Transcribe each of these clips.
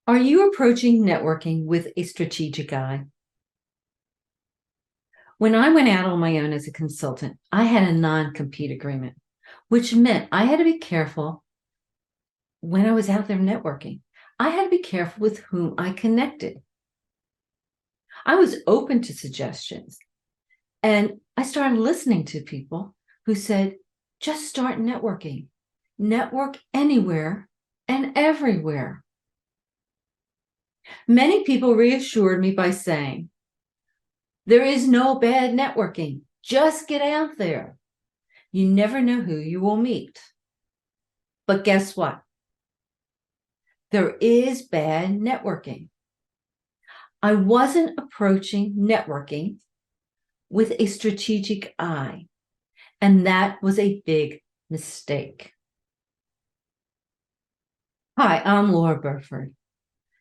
Are you approaching networking with a strategic eye? When I went out on my own as a consultant, I had a non-compete agreement, which meant I had to be careful when I was out there networking. I had to be careful with whom I connected. I was open to suggestions, and I started listening to people who said, just start networking. Network anywhere and everywhere. Many people reassured me by saying, there is no bad networking. Just get out there. You never know who you will meet. But guess what? There is bad networking. I wasn't approaching networking with a strategic eye, and that was a big mistake. Hi, I'm Laura Burford.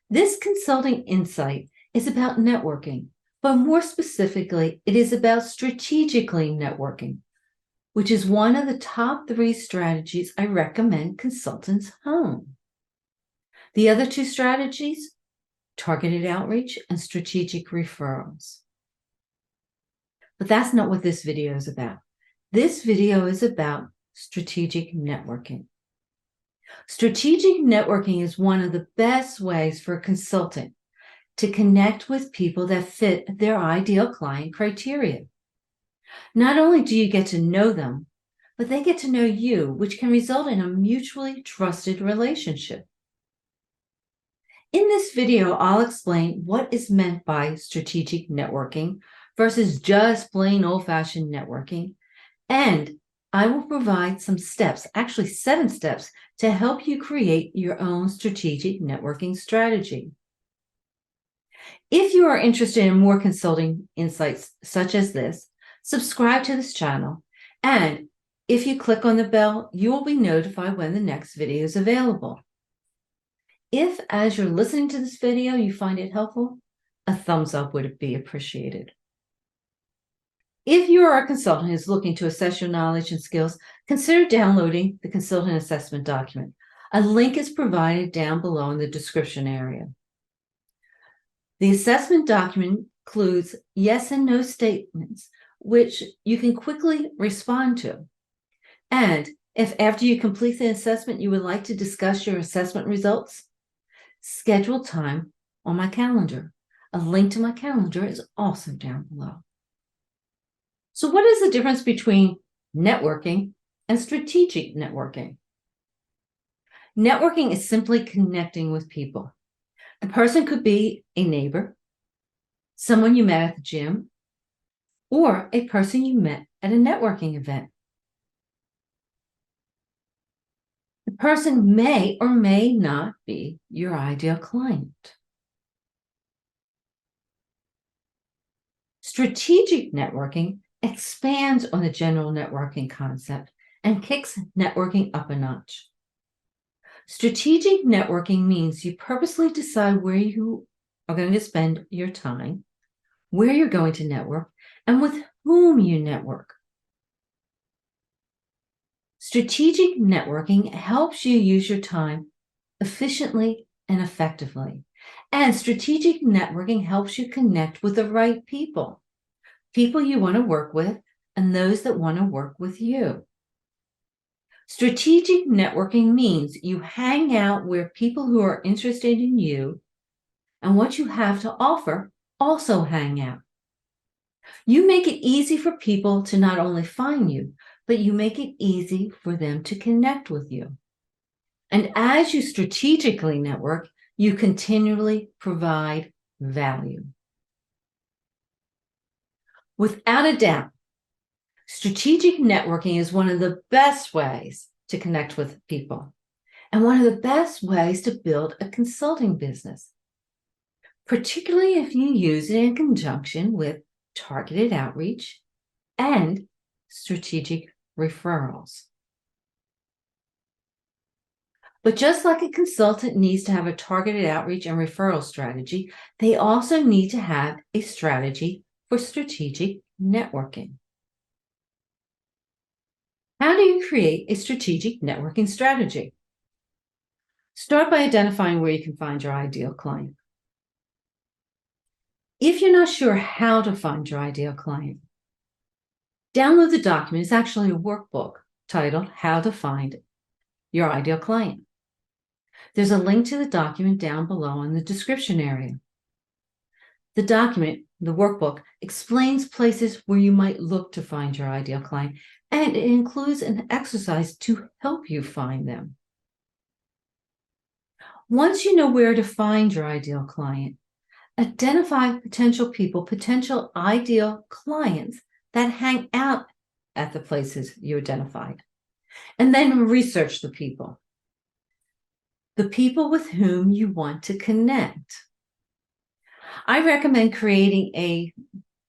This consulting insight is about networking, but more specifically, it is about strategically networking, which is one of the top 3 strategies I recommend consultants hone. The other 2 strategies, targeted outreach and strategic referrals. But that's not what this video is about. This video is about strategic networking. Strategic networking is one of the best ways for a consultant to connect with people that fit their ideal client criteria. Not only do you get to know them, but they get to know you, which can result in a mutually trusted relationship. In this video, I'll explain what is meant by strategic networking versus just plain old-fashioned networking, and I will provide some steps, actually 7 steps, to help you create your own strategic networking strategy. If you are interested in more consulting insights such as this, subscribe to this channel, and if you click on the bell, you will be notified when the next video is available. If, as you're listening to this video, you find it helpful, a thumbs up would be appreciated. If you are a consultant who's looking to assess your knowledge and skills, consider downloading the consultant assessment document. A link is provided down below in the description area. The assessment document includes yes and no statements, which you can quickly respond to. And if after you complete the assessment, you would like to discuss your assessment results, schedule time on my calendar. A link to my calendar is also down below. So what is the difference between networking and strategic networking? Networking is simply connecting with people. The person could be a neighbor, someone you met at the gym, or a person you met at a networking event. The person may or may not be your ideal client. Strategic networking expands on the general networking concept and kicks networking up a notch. Strategic networking means you purposely decide where you are going to spend your time, where you're going to network, and with whom you network. Strategic networking helps you use your time efficiently and effectively. And strategic networking helps you connect with the right people, people you want to work with, and those that want to work with you. Strategic networking means you hang out where people who are interested in you and what you have to offer also hang out. You make it easy for people to not only find you, but you make it easy for them to connect with you. And as you strategically network, you continually provide value. Without a doubt, strategic networking is one of the best ways to connect with people and one of the best ways to build a consulting business, particularly if you use it in conjunction with targeted outreach and strategic referrals. But just like a consultant needs to have a targeted outreach and referral strategy, they also need to have a strategy for strategic networking. How do you create a strategic networking strategy? Start by identifying where you can find your ideal client. If you're not sure how to find your ideal client, download the document. It's actually a workbook titled How to Find Your Ideal Client. There's a link to the document down below in the description area. The document, the workbook, explains places where you might look to find your ideal client, and it includes an exercise to help you find them. Once you know where to find your ideal client, identify potential people, potential ideal clients that hang out at the places you identified, and then research the people with whom you want to connect. I recommend creating a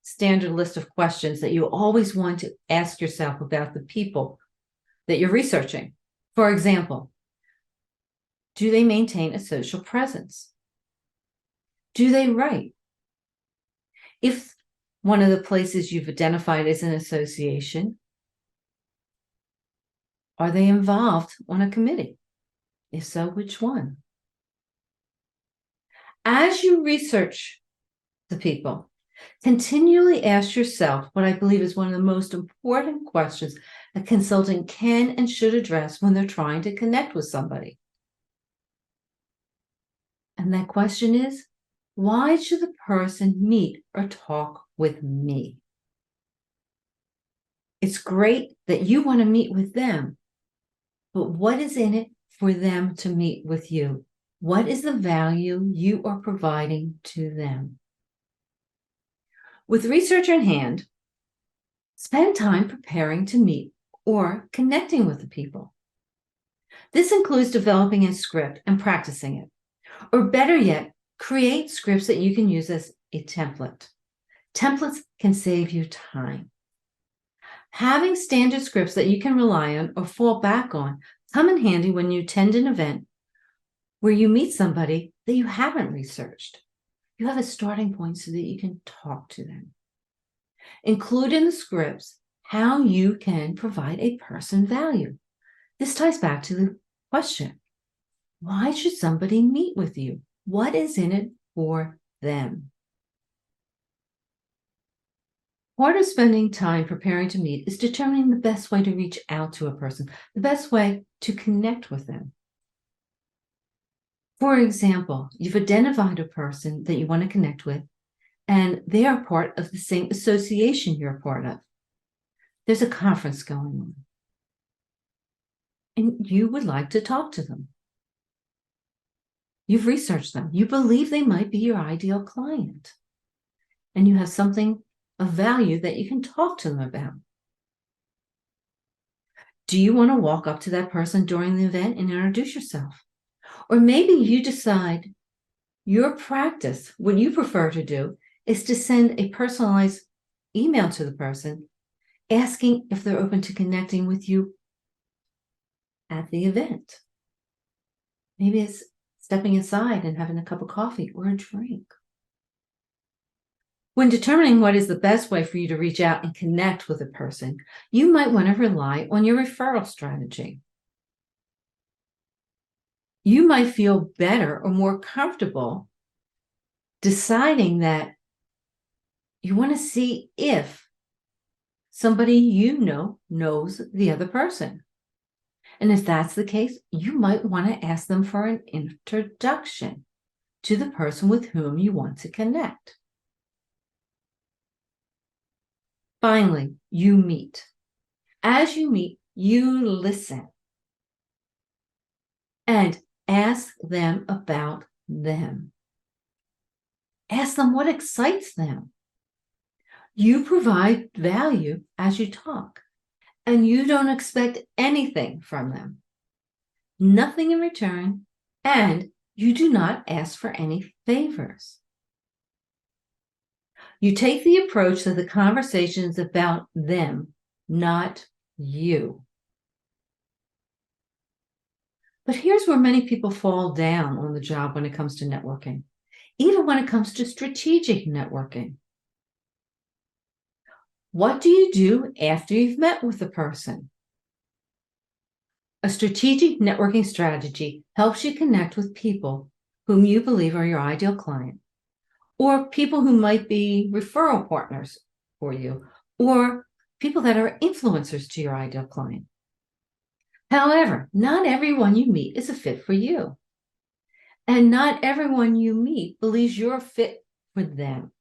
standard list of questions that you always want to ask yourself about the people that you're researching. For example, do they maintain a social presence? Do they write? If one of the places you've identified is an association, are they involved on a committee? If so, which one? As you research the people, continually ask yourself what I believe is one of the most important questions a consultant can and should address when they're trying to connect with somebody. And that question is, why should the person meet or talk with me? It's great that you want to meet with them, but what is in it for them to meet with you? What is the value you are providing to them? With research in hand, spend time preparing to meet or connecting with the people. This includes developing a script and practicing it. Or better yet, create scripts that you can use as a template. Templates can save you time. Having standard scripts that you can rely on or fall back on come in handy when you attend an event where you meet somebody that you haven't researched. You have a starting point so that you can talk to them. Include in the scripts how you can provide a person value. This ties back to the question, why should somebody meet with you? What is in it for them? Part of spending time preparing to meet is determining the best way to reach out to a person, the best way to connect with them. For example, you've identified a person that you want to connect with, and they are part of the same association you're a part of. There's a conference going on, and you would like to talk to them. You've researched them. You believe they might be your ideal client, and you have something of value that you can talk to them about. Do you want to walk up to that person during the event and introduce yourself? Or maybe you decide your practice, what you prefer to do, is to send a personalized email to the person asking if they're open to connecting with you at the event. Maybe it's stepping aside and having a cup of coffee or a drink. When determining what is the best way for you to reach out and connect with a person, you might want to rely on your referral strategy. You might feel better or more comfortable deciding that you want to see if somebody you know knows the other person. And if that's the case, you might want to ask them for an introduction to the person with whom you want to connect. Finally, you meet. As you meet, you listen and ask them about them. Ask them what excites them. You provide value as you talk, and you don't expect anything from them. Nothing in return, and you do not ask for any favors. You take the approach that the conversation is about them, not you. But here's where many people fall down on the job when it comes to networking, even when it comes to strategic networking. What do you do after you've met with the person? A strategic networking strategy helps you connect with people whom you believe are your ideal client, or people who might be referral partners for you, or people that are influencers to your ideal client. However, not everyone you meet is a fit for you. And not everyone you meet believes you're a fit for them.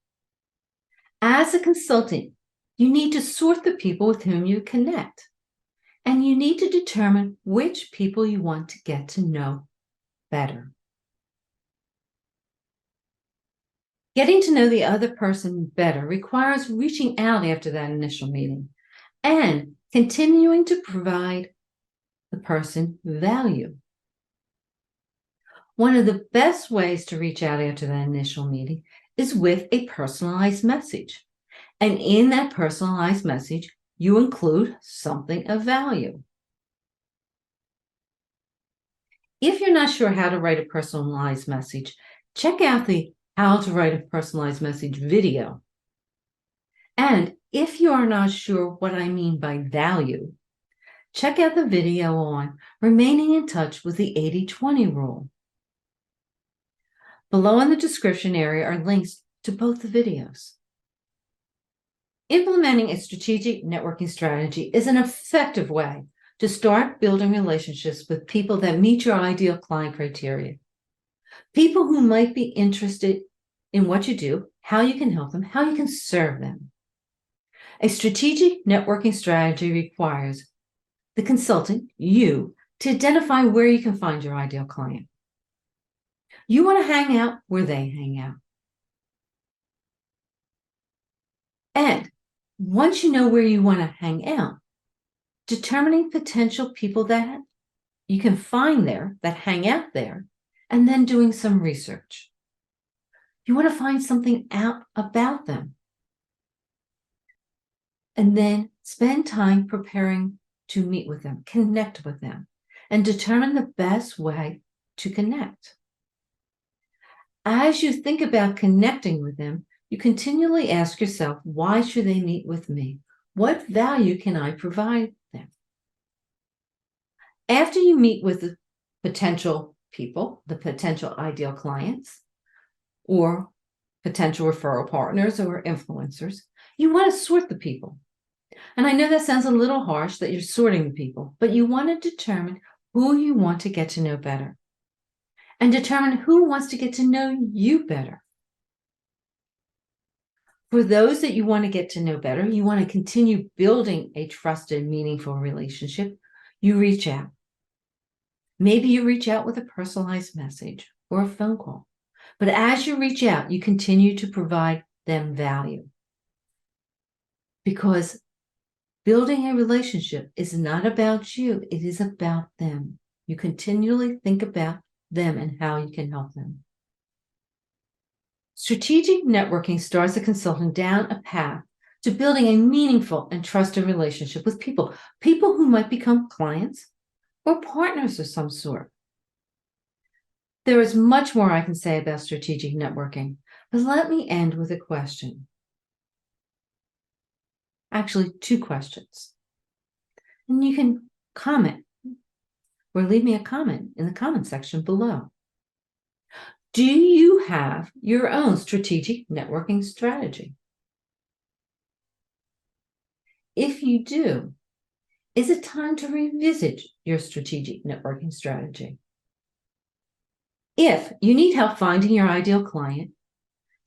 As a consultant, you need to sort the people with whom you connect. And you need to determine which people you want to get to know better. Getting to know the other person better requires reaching out after that initial meeting and continuing to provide the person value. One of the best ways to reach out after that initial meeting is with a personalized message. And in that personalized message, you include something of value. If you're not sure how to write a personalized message, check out the How to Write a Personalized Message video. And if you are not sure what I mean by value, check out the video on remaining in touch with the 80-20 rule. Below in the description area are links to both the videos. Implementing a strategic networking strategy is an effective way to start building relationships with people that meet your ideal client criteria. People who might be interested in what you do, how you can help them, how you can serve them. A strategic networking strategy requires the consultant, you, to identify where you can find your ideal client. You want to hang out where they hang out. And once you know where you want to hang out, determining potential people that you can find there, that hang out there, and then doing some research. You want to find something out about them. And then spend time preparing to meet with them, connect with them, and determine the best way to connect. As you think about connecting with them, you continually ask yourself, why should they meet with me? What value can I provide them? After you meet with the potential people, the potential ideal clients, or potential referral partners or influencers, you want to sort the people. And I know that sounds a little harsh that you're sorting the people, but you want to determine who you want to get to know better and determine who wants to get to know you better. For those that you want to get to know better, you want to continue building a trusted, meaningful relationship, you reach out. Maybe you reach out with a personalized message or a phone call. But as you reach out, you continue to provide them value. Because building a relationship is not about you, it is about them. You continually think about them and how you can help them. Strategic networking starts a consultant down a path to building a meaningful and trusted relationship with people who might become clients or partners of some sort. There is much more I can say about strategic networking, but let me end with a question. Actually, two questions. And you can comment or leave me a comment in the comment section below. Do you have your own strategic networking strategy? If you do, is it time to revisit your strategic networking strategy? If you need help finding your ideal client,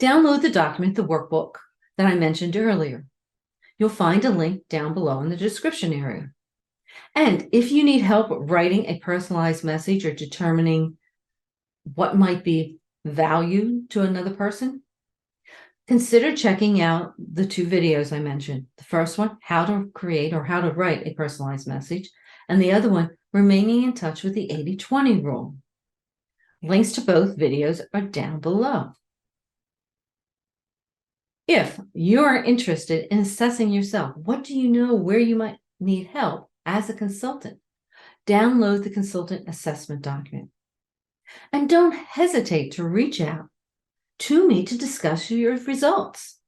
download the document, the workbook that I mentioned earlier. You'll find a link down below in the description area. And if you need help writing a personalized message or determining what might be value to another person, consider checking out the two videos I mentioned. The first one, how to create or how to write a personalized message, and the other one, remaining in touch with the 80-20 rule. Links to both videos are down below. If you're interested in assessing yourself, what do you know where you might need help as a consultant? Download the consultant assessment document. And don't hesitate to reach out to me to discuss your results.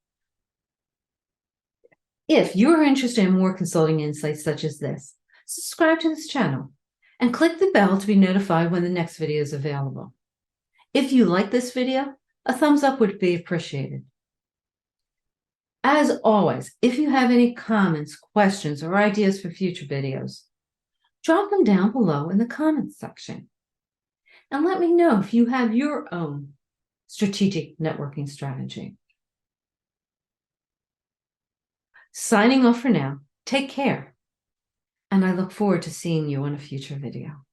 If you're interested in more consulting insights such as this, subscribe to this channel and click the bell to be notified when the next video is available. If you like this video, a thumbs up would be appreciated. As always, if you have any comments, questions, or ideas for future videos, drop them down below in the comments section. And let me know if you have your own strategic networking strategy. Signing off for now, take care, and I look forward to seeing you in a future video.